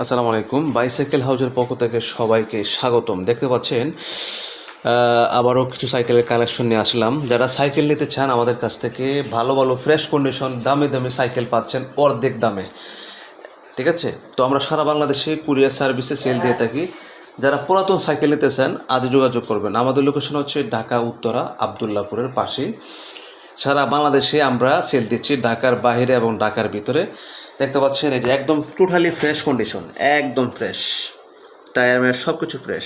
আসসালামু আলাইকুম। বাইসাইকেল হাউজের পক্ষ থেকে সবাইকে স্বাগতম। দেখতে পাচ্ছেন আবারও কিছু সাইকেলের কালেকশন নিয়ে আসলাম। যারা সাইকেল নিতে চান আমাদের কাছ থেকে ভালো ভালো ফ্রেশ কন্ডিশন দামি দামি সাইকেল পাচ্ছেন অর্ধেক দামে। ঠিক আছে, তো আমরা সারা বাংলাদেশে কুরিয়ার সার্ভিসে সেল দিয়ে থাকি। যারা পুরাতন সাইকেল নিতে চান আজ যোগাযোগ করবেন। আমাদের লোকেশন হচ্ছে ঢাকা উত্তরা আবদুল্লাপুরের পাশেই। সারা বাংলাদেশে আমরা সেল দিচ্ছি, ঢাকার বাইরে এবং ঢাকার ভিতরে। দেখতে পাচ্ছেন এই যে একদম টোটালি ফ্রেশ কন্ডিশন, একদম ফ্রেশ, টায়ার মেয়ার সব কিছু ফ্রেশ।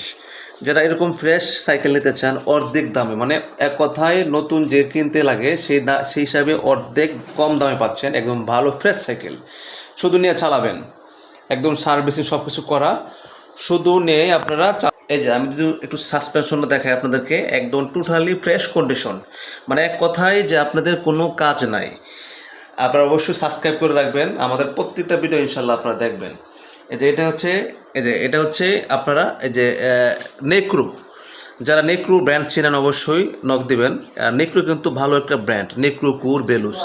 যারা এরকম ফ্রেশ সাইকেল নিতে চান অর্ধেক দামে, মানে এক কথায় নতুন যে কিনতে লাগে সেই হিসাবে অর্ধেক কম দামে পাচ্ছেন একদম ভালো ফ্রেশ সাইকেল। শুধু নিয়ে চালাবেন, একদম সার্ভিসিং সব কিছু করা, শুধু নিয়ে আপনারা। এই যে আমি যদি একটু সাসপেনশনটা দেখাই আপনাদেরকে, একদম টোটালি ফ্রেশ কন্ডিশন, মানে এক কথায় যে আপনাদের কোনো কাজ নাই। আপনারা অবশ্যই সাবস্ক্রাইব করে রাখবেন আমাদের প্রত্যেকটা ভিডিও, ইনশাল্লাহ আপনারা দেখবেন। এই যে এটা হচ্ছে আপনারা এই যে নেক্রু, যারা নেক্রু ব্র্যান্ড চেনেন অবশ্যই নক দিবেন। আর নেক্রু কিন্তু ভালো একটা ব্র্যান্ড, নেক্রু কুর বেলুস,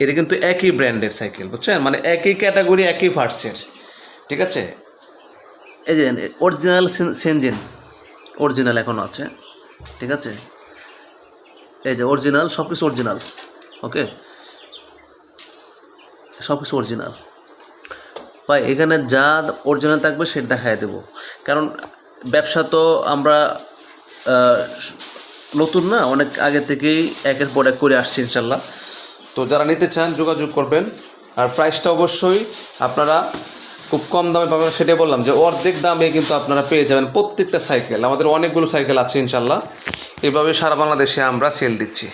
এটা কিন্তু একই ব্র্যান্ডের সাইকেল, বুঝছেন, মানে একই ক্যাটাগরি একই পার্টসের। ঠিক আছে, এই যে অরিজিনাল সেনজিন, অরিজিনাল এখনও আছে। ঠিক আছে, এই যে অরিজিনাল, সব কিছু অরিজিনাল। ওকে, সব কিছু অরিজিনাল ভাই। এখানে যা অরিজিনাল থাকবে সেটা দেখাই দেবো, কারণ ব্যবসা তো আমরা নতুন না, অনেক আগে থেকেই একের পর এক করে আসছি ইনশাল্লাহ। তো যারা নিতে চান যোগাযোগ করবেন। আর প্রাইসটা অবশ্যই আপনারা খুব কম দামে পাবেন, সেটাই বললাম যে অর্ধেক দামে কিন্তু আপনারা পেয়ে যাবেন প্রত্যেকটা সাইকেল। আমাদের অনেকগুলো সাইকেল আছে ইনশাল্লাহ, এভাবে সারা বাংলাদেশে আমরা সেল দিচ্ছি।